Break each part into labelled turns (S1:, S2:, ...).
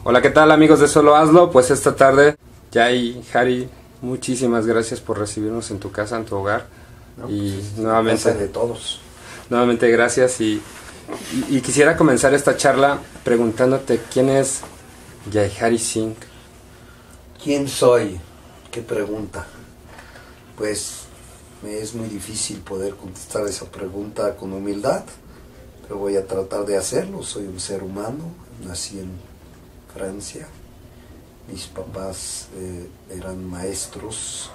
S1: Hola, ¿qué tal amigos de Solo Hazlo? Pues esta tarde, Jai, Hari, muchísimas gracias por recibirnos en tu casa, en tu hogar.
S2: No,
S1: Y
S2: pues
S1: nuevamente,
S2: casa de todos.
S1: Nuevamente gracias y quisiera comenzar esta charla preguntándote quién es Jai Hari Singh.
S2: ¿Quién soy? ¿Qué pregunta? Pues me es muy difícil poder contestar esa pregunta con humildad, pero voy a tratar de hacerlo. Soy un ser humano, nací en Francia. Mis papás eran maestros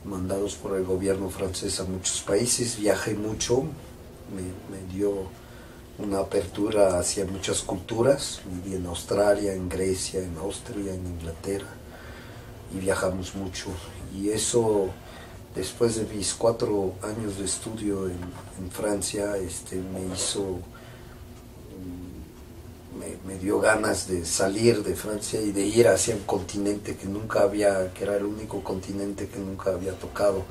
S2: mandados por el gobierno francés a muchos países. Viajé mucho, me dio una apertura hacia muchas culturas. Viví en Australia, en Grecia, en Austria, en Inglaterra, y viajamos mucho. Y eso, después de mis 4 años de estudio en Francia, me dio ganas de salir de Francia y de ir hacia un continente que era el único continente que nunca había tocado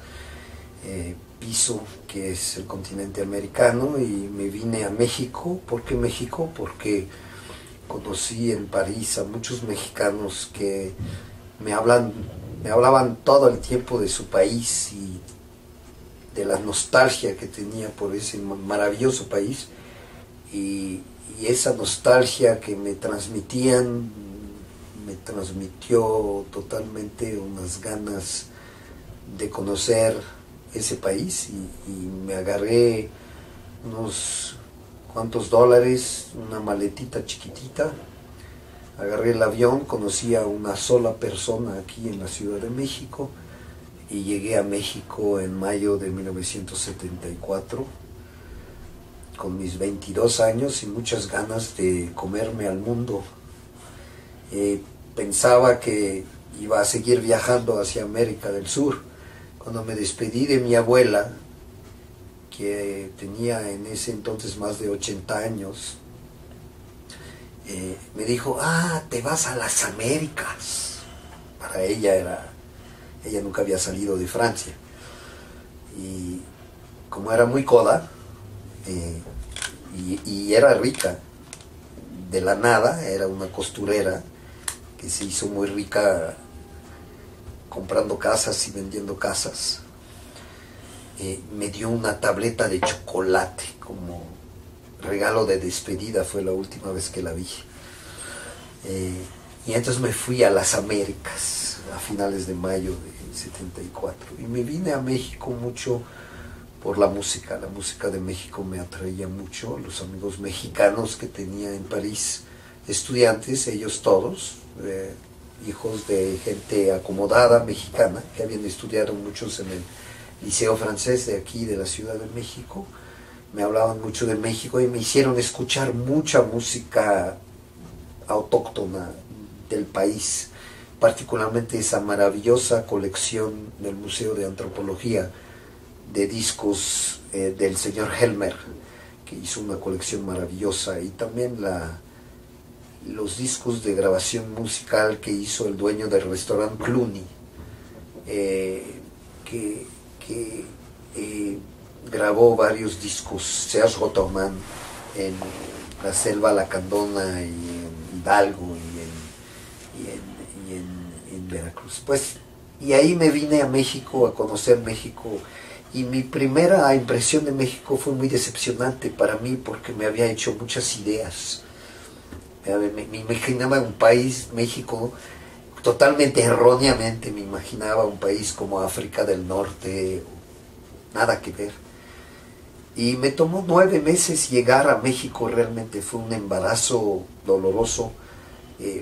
S2: piso, que es el continente americano, y me vine a México. ¿Por qué México? Porque conocí en París a muchos mexicanos que me hablaban todo el tiempo de su país y de la nostalgia que tenía por ese maravilloso país, y esa nostalgia que me transmitían me transmitió totalmente unas ganas de conocer ese país, y me agarré unos cuantos dólares, una maletita chiquitita, agarré el avión, conocí a una sola persona aquí en la Ciudad de México y llegué a México en mayo de 1974 con mis 22 años y muchas ganas de comerme al mundo. Pensaba que iba a seguir viajando hacia América del Sur. Cuando me despedí de mi abuela, que tenía en ese entonces más de 80 años, me dijo: te vas a las Américas. Para ella nunca había salido de Francia, y como era muy coda y era rica de la nada, era una costurera que se hizo muy rica comprando casas y vendiendo casas, me dio una tableta de chocolate como regalo de despedida. Fue la última vez que la vi. Y entonces me fui a las Américas a finales de mayo de 74 y me vine a México mucho por la música. La música de México me atraía mucho. Los amigos mexicanos que tenía en París, estudiantes, ellos todos, hijos de gente acomodada mexicana, que habían estudiado muchos en el Liceo Francés de aquí, de la Ciudad de México, me hablaban mucho de México y me hicieron escuchar mucha música autóctona del país, particularmente esa maravillosa colección del Museo de Antropología de discos del señor Helmer, que hizo una colección maravillosa, y también los discos de grabación musical que hizo el dueño del restaurante Cluny, que grabó varios discos, Serge Rotorman, en la Selva Lacandona y en Hidalgo y en Veracruz. Y ahí me vine a México a conocer México, y mi primera impresión de México fue muy decepcionante para mí, porque me había hecho muchas ideas. Me imaginaba un país, México, totalmente erróneamente me imaginaba un país como África del Norte, nada que ver. Y me tomó 9 meses llegar a México. Realmente fue un embarazo doloroso.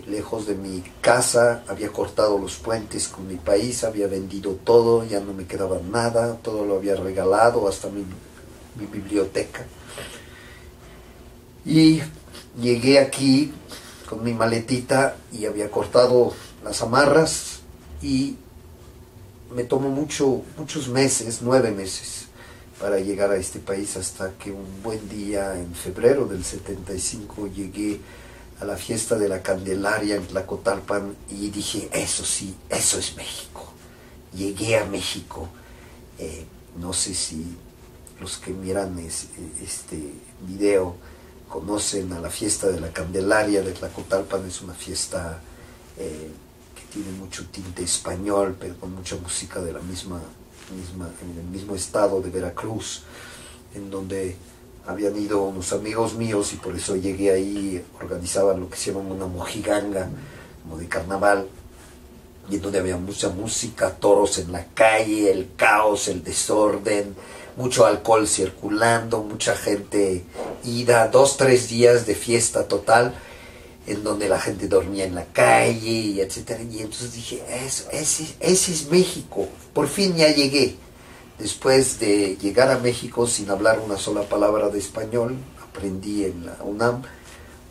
S2: Lejos de mi casa, había cortado los puentes con mi país, había vendido todo, ya no me quedaba nada, todo lo había regalado, hasta mi biblioteca. Y llegué aquí con mi maletita y había cortado las amarras, y me tomó muchos meses, 9 meses, para llegar a este país, hasta que un buen día en febrero del 75 llegué a la fiesta de la Candelaria en Tlacotalpan y dije: eso sí, eso es México. Llegué a México. No sé si los que miran este video conocen a la fiesta de la Candelaria de Tlacotalpan, es una fiesta que tiene mucho tinte español, pero con mucha música de la misma en el mismo estado de Veracruz, en donde habían ido unos amigos míos y por eso llegué ahí. Organizaban lo que se llama una mojiganga, como de carnaval, y en donde había mucha música, toros en la calle, el caos, el desorden, mucho alcohol circulando, mucha gente ida, 2-3 días de fiesta total, en donde la gente dormía en la calle, y etcétera. Y entonces dije, ese es México, por fin ya llegué. Después de llegar a México sin hablar una sola palabra de español, aprendí en la UNAM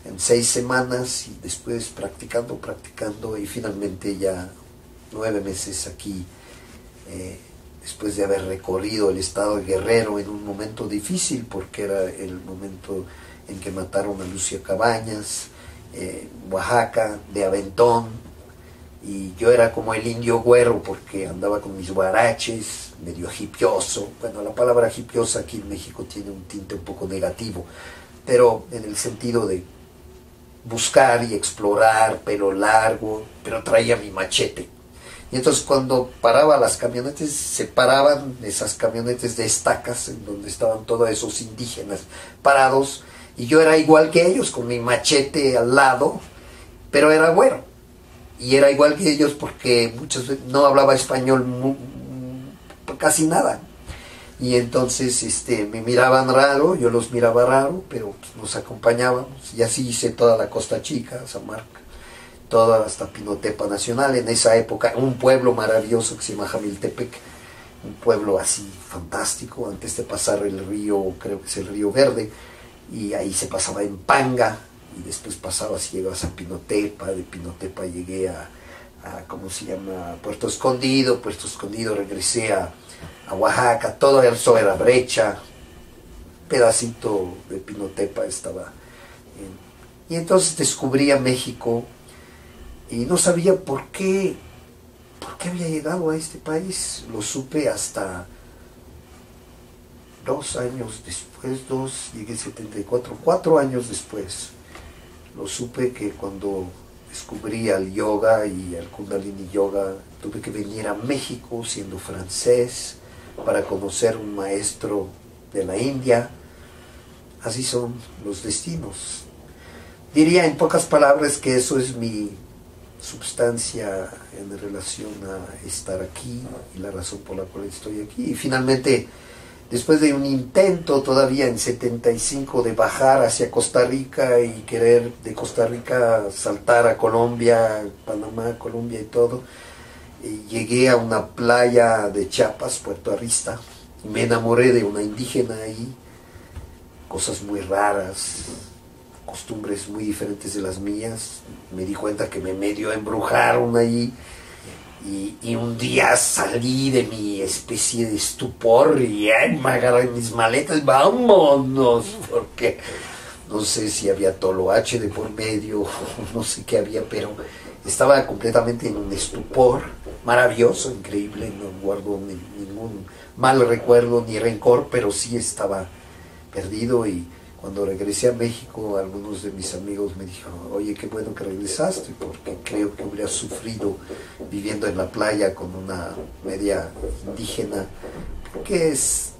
S2: en 6 semanas, y después practicando, y finalmente ya 9 meses aquí, después de haber recorrido el estado de Guerrero en un momento difícil, porque era el momento en que mataron a Lucio Cabañas, Oaxaca, de Aventón, y yo era como el indio güero porque andaba con mis guaraches, medio hipioso. Bueno, la palabra hipiosa aquí en México tiene un tinte un poco negativo, pero en el sentido de buscar y explorar, pelo largo, pero traía mi machete. Y entonces cuando paraba las camionetes, se paraban esas camionetes de estacas en donde estaban todos esos indígenas parados, y yo era igual que ellos, con mi machete al lado, pero era güero. Y era igual que ellos porque muchas veces no hablaba español casi nada. Y entonces me miraban raro, yo los miraba raro, pero pues, nos acompañábamos. Y así hice toda la Costa Chica, San Marcos, toda hasta Pinotepa Nacional. En esa época, un pueblo maravilloso que se llama Jamiltepec, un pueblo así fantástico, antes de pasar el río, creo que es el Río Verde, y ahí se pasaba en panga, y después pasabas y llegabas a Pinotepa. De Pinotepa llegué a ¿cómo se llama? Puerto Escondido regresé a Oaxaca, todo eso era brecha, pedacito de Pinotepa estaba y entonces descubrí a México y no sabía por qué había llegado a este país. Lo supe hasta 2 años después, llegué en 74, 4 años después. Lo supe que cuando descubrí al yoga y al Kundalini Yoga, tuve que venir a México siendo francés para conocer un maestro de la India. Así son los destinos. Diría en pocas palabras que eso es mi substancia en relación a estar aquí y la razón por la cual estoy aquí. Y finalmente, después de un intento todavía en 75 de bajar hacia Costa Rica y querer de Costa Rica saltar a Colombia, Panamá, Colombia y todo, llegué a una playa de Chiapas, Puerto Arista, y me enamoré de una indígena ahí, cosas muy raras, costumbres muy diferentes de las mías. Me di cuenta que me medio embrujaron ahí. Y un día salí de mi especie de estupor y me agarré mis maletas, vámonos, porque no sé si había toloache de por medio, no sé qué había, pero estaba completamente en un estupor maravilloso, increíble. No guardo ningún mal recuerdo ni rencor, pero sí estaba perdido. Y cuando regresé a México, algunos de mis amigos me dijeron, oye, qué bueno que regresaste, porque creo que hubieras sufrido viviendo en la playa con una media indígena, porque es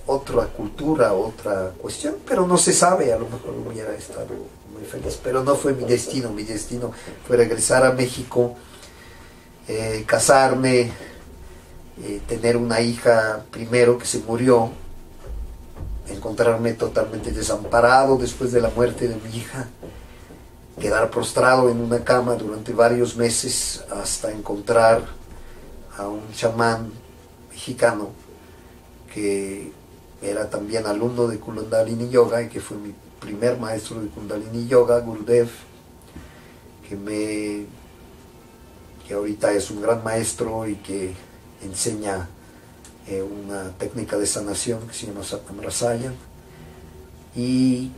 S2: otra cultura, otra cuestión, pero no se sabe, a lo mejor hubiera estado muy feliz, pero no fue mi destino fue regresar a México, casarme, tener una hija primero que se murió, encontrarme totalmente desamparado después de la muerte de mi hija, quedar prostrado en una cama durante varios meses hasta encontrar a un chamán mexicano que era también alumno de Kundalini Yoga y que fue mi primer maestro de Kundalini Yoga, Gurudev, que ahorita es un gran maestro y que enseña una técnica de sanación que se llama Satamrasaya, y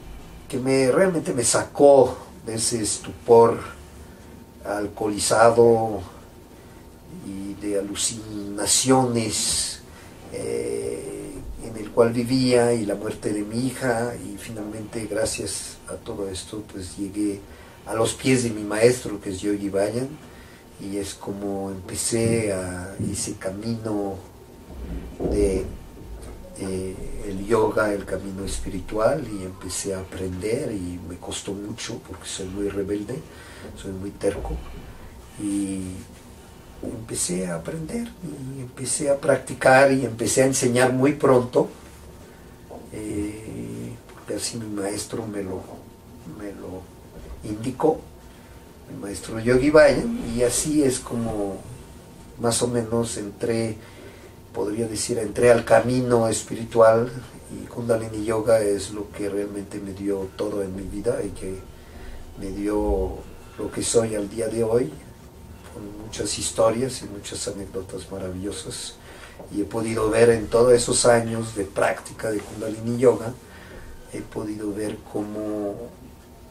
S2: que realmente me sacó de ese estupor alcoholizado y de alucinaciones en el cual vivía y la muerte de mi hija, y finalmente gracias a todo esto pues llegué a los pies de mi maestro, que es Yogi Bayan, y es como empecé ese camino de el yoga, el camino espiritual, y empecé a aprender, y me costó mucho porque soy muy rebelde, soy muy terco, y empecé a aprender y empecé a practicar y empecé a enseñar muy pronto, porque así mi maestro me lo indicó, el maestro Yogi Bayan, y así es como más o menos podría decir, entré al camino espiritual, y Kundalini Yoga es lo que realmente me dio todo en mi vida y que me dio lo que soy al día de hoy, con muchas historias y muchas anécdotas maravillosas, y he podido ver en todos esos años de práctica de Kundalini Yoga, he podido ver cómo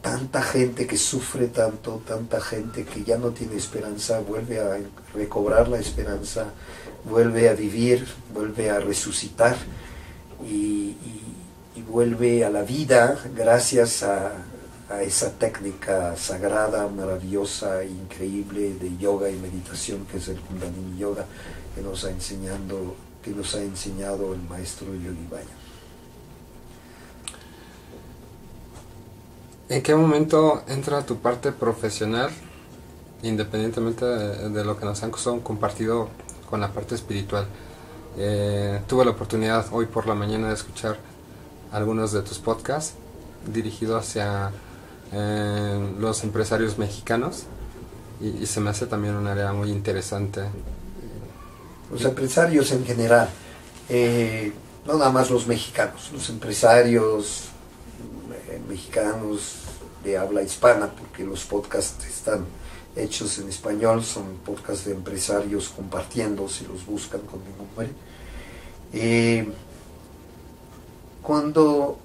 S2: tanta gente que sufre tanto, tanta gente que ya no tiene esperanza, vuelve a recobrar la esperanza, vuelve a vivir, vuelve a resucitar y vuelve a la vida gracias a esa técnica sagrada, maravillosa, increíble de yoga y meditación que es el Kundalini Yoga, que nos ha enseñado el maestro Yogi Bayan.
S1: ¿En qué momento entra tu parte profesional, independientemente de lo que nos han compartido con la parte espiritual? Tuve la oportunidad hoy por la mañana de escuchar algunos de tus podcasts dirigidos hacia los empresarios mexicanos, y se me hace también un área muy interesante.
S2: Los empresarios en general, no nada más los mexicanos, los empresarios mexicanos de habla hispana, porque los podcasts están hechos en español, son podcasts de empresarios compartiendo, si los buscan con mi nombre. Cuando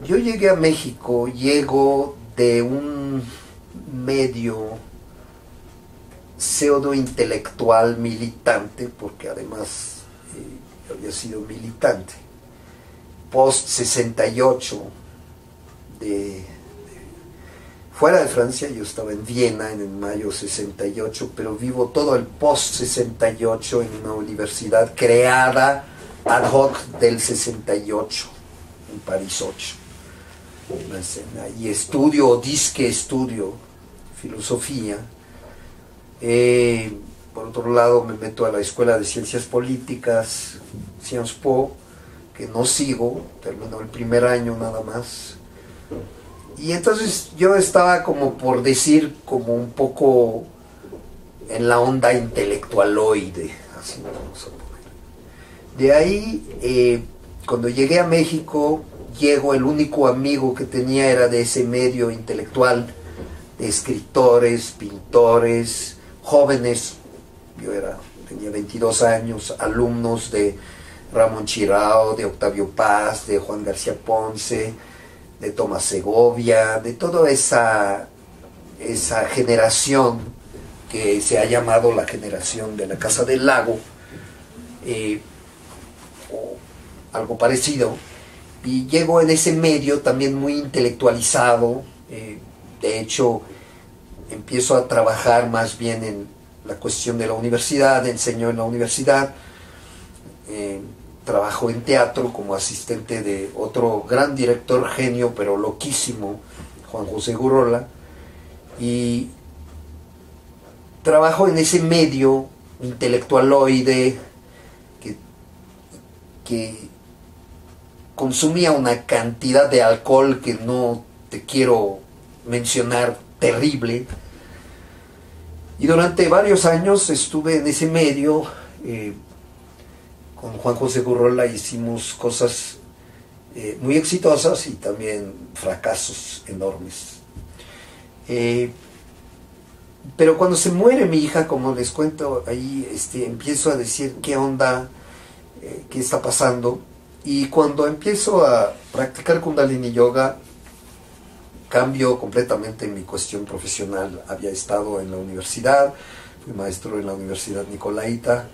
S2: yo llegué a México, llego de un medio pseudo intelectual militante, porque además había sido militante, post 68, fuera de Francia. Yo estaba en Viena en el mayo 68, pero vivo todo el post 68 en una universidad creada ad hoc del 68, en París 8. Ahí estudio filosofía. Por otro lado me meto a la Escuela de Ciencias Políticas, Sciences Po, que no sigo, terminó el primer año nada más. Y entonces yo estaba, como por decir, como un poco en la onda intelectualoide, así lo vamos a poner. De ahí, cuando llegué a México, el único amigo que tenía era de ese medio intelectual, de escritores, pintores, jóvenes. Yo tenía 22 años, alumnos de Ramón Chirao, de Octavio Paz, de Juan García Ponce, de Tomás Segovia, de toda esa generación que se ha llamado la generación de la Casa del Lago, o algo parecido. Y llego en ese medio también muy intelectualizado. De hecho, empiezo a trabajar más bien en la cuestión de la universidad, enseño en la universidad, trabajo en teatro como asistente de otro gran director, genio pero loquísimo, Juan José Gurrola, y trabajo en ese medio intelectualoide que consumía una cantidad de alcohol que no te quiero mencionar, terrible. Y durante varios años estuve en ese medio. Con Juan José Gurrola hicimos cosas muy exitosas y también fracasos enormes. Pero cuando se muere mi hija, como les cuento ahí, empiezo a decir qué onda, qué está pasando. Y cuando empiezo a practicar Kundalini Yoga, cambio completamente mi cuestión profesional. Había estado en la universidad, fui maestro en la Universidad Nicolaita,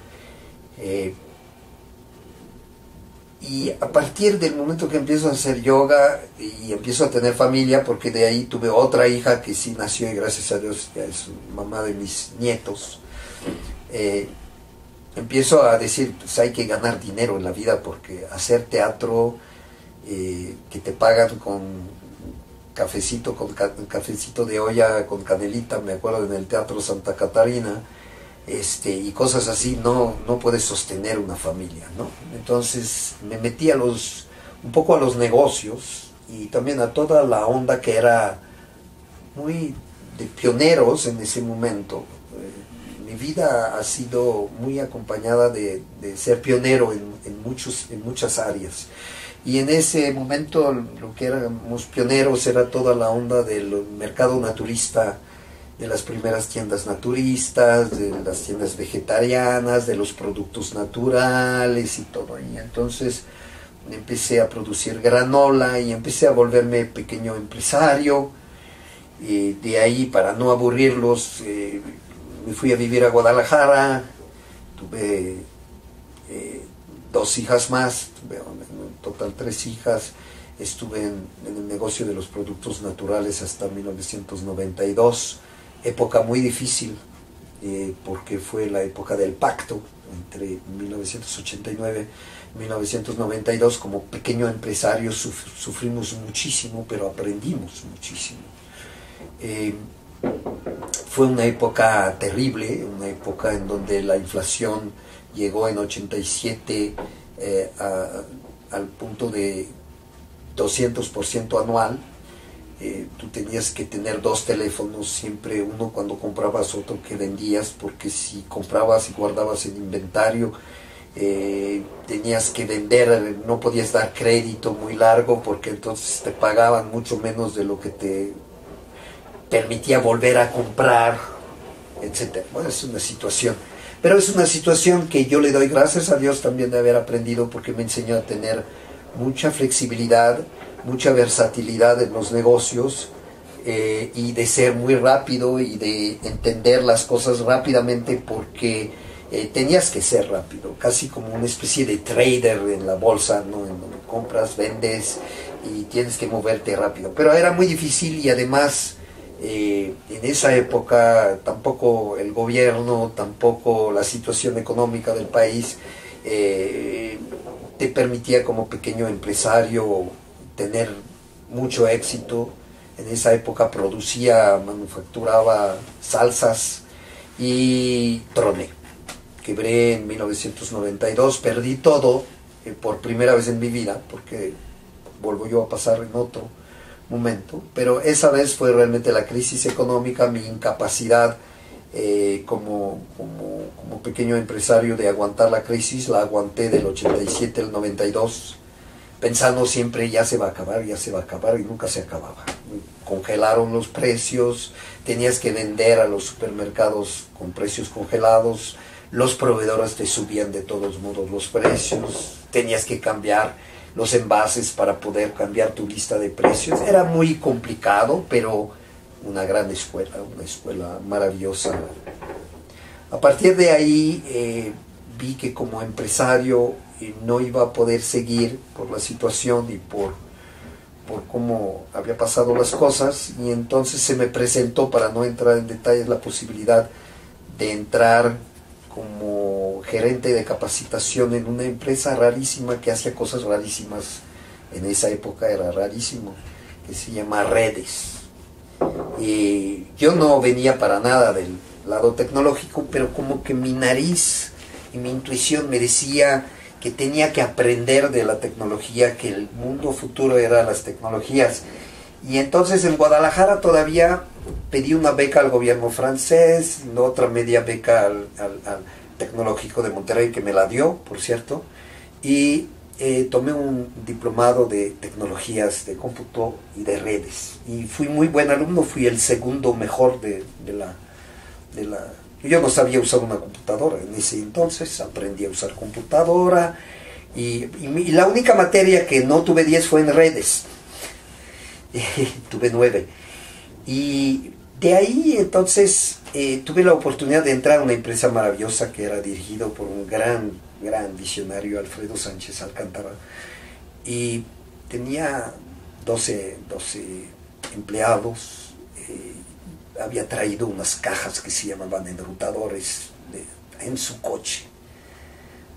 S2: Y a partir del momento que empiezo a hacer yoga y empiezo a tener familia, porque de ahí tuve otra hija que sí nació y gracias a Dios ya es mamá de mis nietos, empiezo a decir, pues hay que ganar dinero en la vida, porque hacer teatro que te pagan con cafecito de olla con canelita, me acuerdo en el Teatro Santa Catarina, y cosas así, no puedes sostener una familia, ¿no? Entonces me metí un poco a los negocios y también a toda la onda que era muy de pioneros en ese momento. Mi vida ha sido muy acompañada de ser pionero en muchas áreas. Y en ese momento lo que éramos pioneros era toda la onda del mercado naturista, de las primeras tiendas naturistas, de las tiendas vegetarianas, de los productos naturales y todo. Y entonces empecé a producir granola y empecé a volverme pequeño empresario. Y de ahí, para no aburrirlos, me fui a vivir a Guadalajara. Tuve 2 hijas más, tuve en total 3 hijas. Estuve en el negocio de los productos naturales hasta 1992. Época muy difícil, porque fue la época del pacto entre 1989 y 1992. Como pequeño empresario sufrimos muchísimo, pero aprendimos muchísimo. Fue una época terrible, una época en donde la inflación llegó en 87 al punto de 200% anual. Tú tenías que tener 2 teléfonos, siempre uno cuando comprabas, otro que vendías, porque si comprabas y guardabas en inventario, tenías que vender, no podías dar crédito muy largo, porque entonces te pagaban mucho menos de lo que te permitía volver a comprar, etc. Bueno, es una situación, pero es una situación que yo le doy gracias a Dios también de haber aprendido, porque me enseñó a tener mucha flexibilidad, mucha versatilidad en los negocios, y de ser muy rápido y de entender las cosas rápidamente, porque tenías que ser rápido, casi como una especie de trader en la bolsa, ¿no? En donde compras, vendes y tienes que moverte rápido. Pero era muy difícil y además en esa época tampoco el gobierno, tampoco la situación económica del país te permitía como pequeño empresario tener mucho éxito. En esa época manufacturaba salsas y troné. Quebré en 1992, perdí todo por primera vez en mi vida, porque vuelvo yo a pasar en otro momento, pero esa vez fue realmente la crisis económica, mi incapacidad como pequeño empresario de aguantar la crisis. La aguanté del 87 al 92, pensando siempre ya se va a acabar, y nunca se acababa. Congelaron los precios, tenías que vender a los supermercados con precios congelados, los proveedores te subían de todos modos los precios, tenías que cambiar los envases para poder cambiar tu lista de precios. Era muy complicado, pero una gran escuela, una escuela maravillosa. A partir de ahí vi que como empresario no iba a poder seguir por la situación y por cómo había pasado las cosas, y entonces se me presentó, para no entrar en detalles, la posibilidad de entrar como gerente de capacitación en una empresa rarísima que hacía cosas rarísimas. En esa época era rarísimo, que se llama Redes. Y yo no venía para nada del lado tecnológico, pero como que mi nariz y mi intuición me decía que tenía que aprender de la tecnología, que el mundo futuro era las tecnologías. Y entonces en Guadalajara todavía pedí una beca al gobierno francés, otra media beca al Tecnológico de Monterrey, que me la dio, por cierto, y tomé un diplomado de tecnologías de cómputo y de redes. Y fui muy buen alumno, fui el segundo mejor de la... Yo no sabía usar una computadora en ese entonces, aprendí a usar computadora, y la única materia que no tuve 10 fue en redes. Tuve 9. Y de ahí entonces tuve la oportunidad de entrar a una empresa maravillosa que era dirigido por un gran gran visionario Alfredo Sánchez Alcántara, y tenía 12 empleados. Había traído unas cajas que se llamaban enrutadores en su coche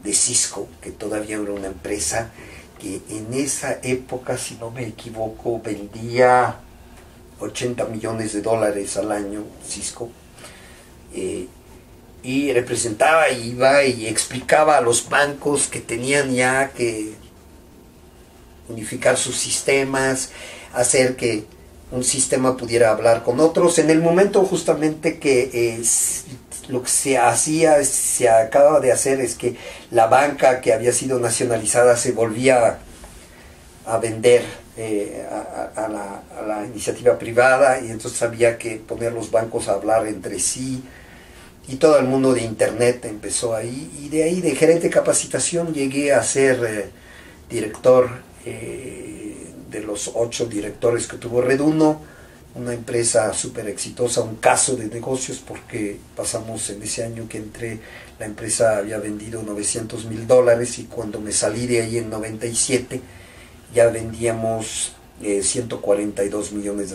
S2: de Cisco, que todavía era una empresa que en esa época, si no me equivoco, vendía $80 millones al año, Cisco. Y representaba, iba y explicaba a los bancos que tenían ya que unificar sus sistemas, hacer que un sistema pudiera hablar con otros. En el momento justamente que lo que se acababa de hacer es que la banca que había sido nacionalizada se volvía a vender a la iniciativa privada, y entonces había que poner los bancos a hablar entre sí, y todo el mundo de internet empezó ahí, y de ahí, de gerente de capacitación, llegué a ser director de los 8 directores que tuvo Reduno, una empresa súper exitosa, un caso de negocios, porque pasamos en ese año que entré, la empresa había vendido $900,000, y cuando me salí de ahí en 97 ya vendíamos $142 millones,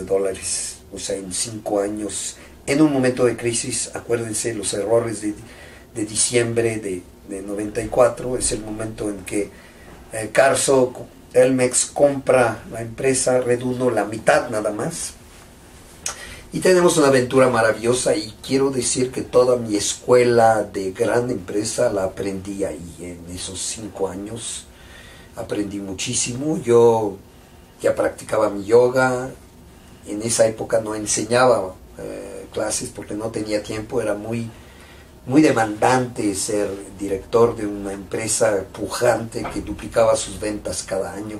S2: o sea, en 5 años, en un momento de crisis. Acuérdense los errores de diciembre de 94, es el momento en que Carso Telmex compra la empresa Reduno, la mitad nada más, y tenemos una aventura maravillosa. Y quiero decir que toda mi escuela de gran empresa la aprendí ahí, en esos 5 años. Aprendí muchísimo. Yo ya practicaba mi yoga. En esa época no enseñaba clases porque no tenía tiempo. Era muy demandante ser director de una empresa pujante que duplicaba sus ventas cada año.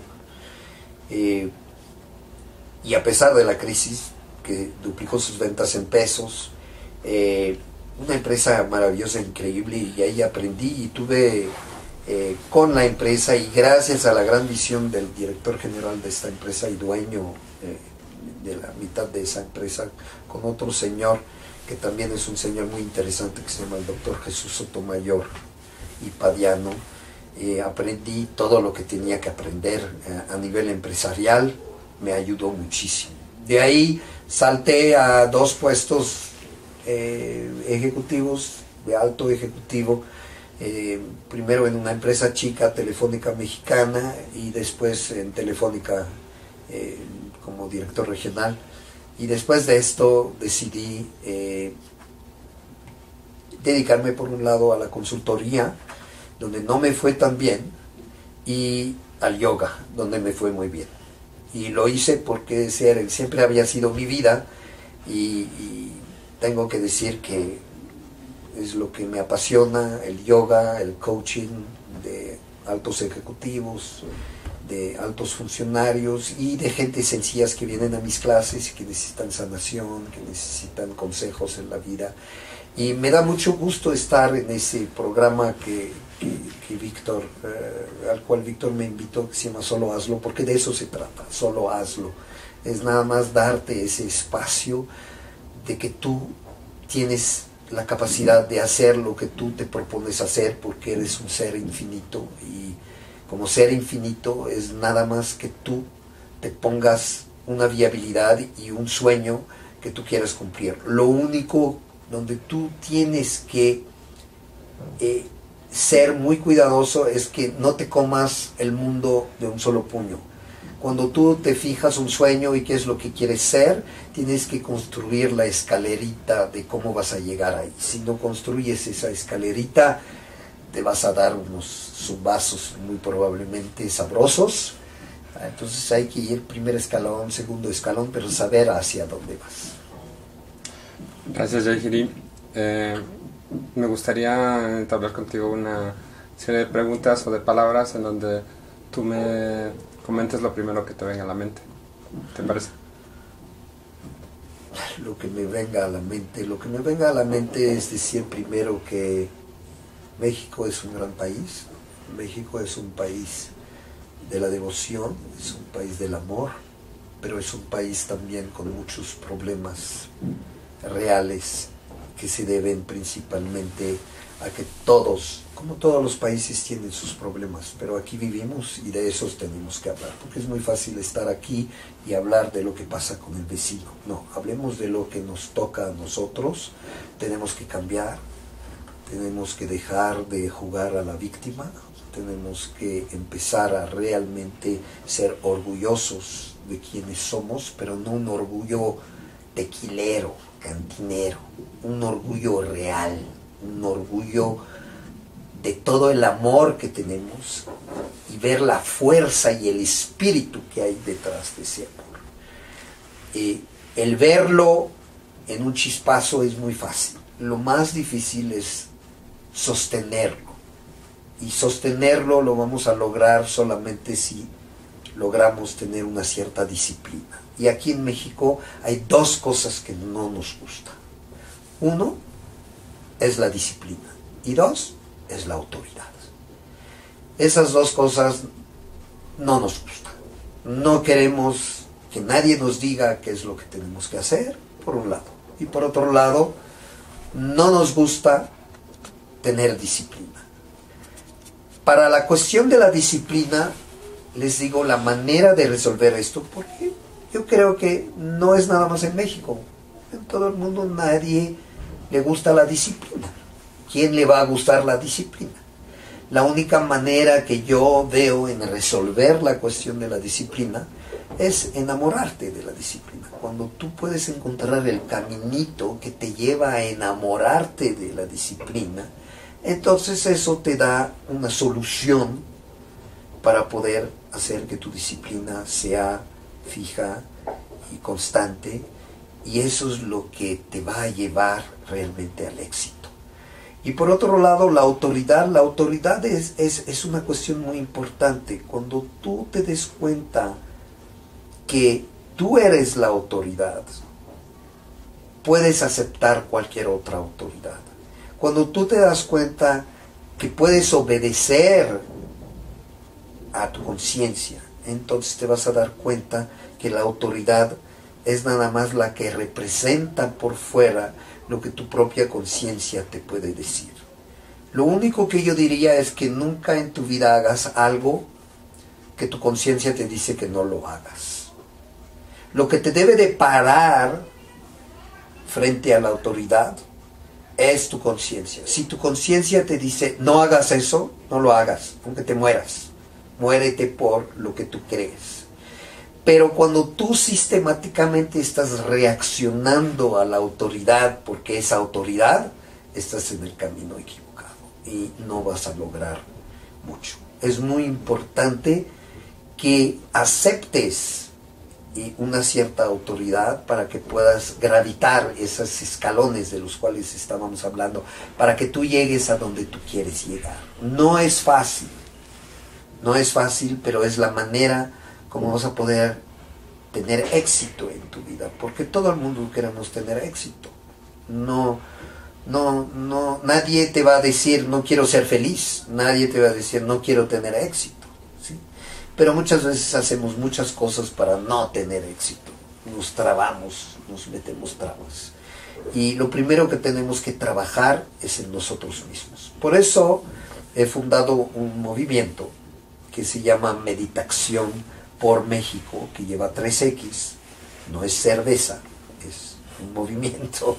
S2: Y a pesar de la crisis, que duplicó sus ventas en pesos, una empresa maravillosa, increíble, y ahí aprendí y tuve con la empresa, y gracias a la gran visión del director general de esta empresa y dueño de la mitad de esa empresa, con otro señor que también es un señor muy interesante que se llama el doctor Jesús Sotomayor y Padiano, aprendí todo lo que tenía que aprender a nivel empresarial. Me ayudó muchísimo. De ahí salté a 2 puestos ejecutivos, de alto ejecutivo, primero en una empresa chica, Telefónica Mexicana, y después en Telefónica como director regional. Y después de esto decidí dedicarme por un lado a la consultoría, donde no me fue tan bien, y al yoga, donde me fue muy bien. Y lo hice porque siempre había sido mi vida, y tengo que decir que es lo que me apasiona, el yoga, el coaching de altos ejecutivos, de altos funcionarios y de gente sencillas que vienen a mis clases y que necesitan sanación, que necesitan consejos en la vida. Y me da mucho gusto estar en ese programa que Víctor, al cual Víctor me invitó, que se llama Solo Hazlo, porque de eso se trata, solo hazlo. Es nada más darte ese espacio de que tú tienes la capacidad de hacer lo que tú te propones hacer, porque eres un ser infinito, y como ser infinito es nada más que tú te pongas una viabilidad y un sueño que tú quieras cumplir. Lo único donde tú tienes que ser muy cuidadoso es que no te comas el mundo de un solo puño. Cuando tú te fijas un sueño y qué es lo que quieres ser, tienes que construir la escalerita de cómo vas a llegar ahí. Si no construyes esa escalerita, te vas a dar unos zumbazos muy probablemente sabrosos. Entonces hay que ir primer escalón, segundo escalón, pero saber hacia dónde vas.
S1: Gracias, Yahiri. Me gustaría entablar contigo una serie de preguntas o de palabras en donde tú me comentes lo primero que te venga a la mente. ¿Te parece?
S2: Lo que me venga a la mente es decir primero que México es un gran país. México es un país de la devoción, es un país del amor, pero es un país también con muchos problemas reales que se deben principalmente a que todos, como todos los países, tienen sus problemas, pero aquí vivimos y de esos tenemos que hablar, porque es muy fácil estar aquí y hablar de lo que pasa con el vecino. No, hablemos de lo que nos toca a nosotros. Tenemos que cambiar, tenemos que dejar de jugar a la víctima, tenemos que empezar a realmente ser orgullosos de quienes somos, pero no un orgullo tequilero, cantinero, un orgullo real, un orgullo de todo el amor que tenemos y ver la fuerza y el espíritu que hay detrás de ese amor. El verlo en un chispazo es muy fácil. Lo más difícil es sostenerlo. Y sostenerlo lo vamos a lograr solamente si logramos tener una cierta disciplina. Y aquí en México hay dos cosas que no nos gustan. Uno es la disciplina y dos es la autoridad. Esas dos cosas no nos gustan. No queremos que nadie nos diga qué es lo que tenemos que hacer, por un lado. Y por otro lado, no nos gusta tener disciplina. Para la cuestión de la disciplina, les digo la manera de resolver esto, porque yo creo que no es nada más en México. En todo el mundo nadie le gusta la disciplina. ¿Quién le va a gustar la disciplina? La única manera que yo veo en resolver la cuestión de la disciplina es enamorarte de la disciplina. Cuando tú puedes encontrar el caminito que te lleva a enamorarte de la disciplina, entonces eso te da una solución para poder hacer que tu disciplina sea fija y constante, y eso es lo que te va a llevar realmente al éxito. Y por otro lado, la autoridad es una cuestión muy importante. Cuando tú te des cuenta que tú eres la autoridad, puedes aceptar cualquier otra autoridad. Cuando tú te das cuenta que puedes obedecer a tu conciencia, entonces te vas a dar cuenta que la autoridad es nada más la que representa por fuera lo que tu propia conciencia te puede decir. Lo único que yo diría es que nunca en tu vida hagas algo que tu conciencia te dice que no lo hagas. Lo que te debe de parar frente a la autoridad es tu conciencia. Si tu conciencia te dice no hagas eso, no lo hagas, aunque te mueras. Muérete por lo que tú crees. Pero cuando tú sistemáticamente estás reaccionando a la autoridad porque es autoridad, estás en el camino equivocado y no vas a lograr mucho. Es muy importante que aceptes una cierta autoridad para que puedas gravitar esos escalones de los cuales estábamos hablando, para que tú llegues a donde tú quieres llegar. No es fácil, pero es la manera como vas a poder tener éxito en tu vida, porque todo el mundo queremos tener éxito. Nadie te va a decir no quiero ser feliz, nadie te va a decir no quiero tener éxito, ¿sí? Pero muchas veces hacemos muchas cosas para no tener éxito, nos trabamos, nos metemos trabas, y lo primero que tenemos que trabajar es en nosotros mismos. Por eso he fundado un movimiento que se llama Meditación por México, que lleva 3X, no es cerveza, es un movimiento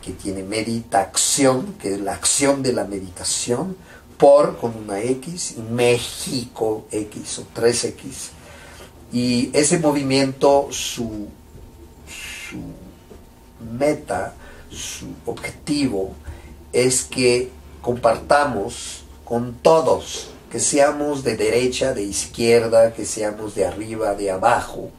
S2: que tiene meditación, que es la acción de la meditación, por con una X, y México X o 3X. Y ese movimiento, su meta, su objetivo es que compartamos con todos, que seamos de derecha, de izquierda, que seamos de arriba, de abajo,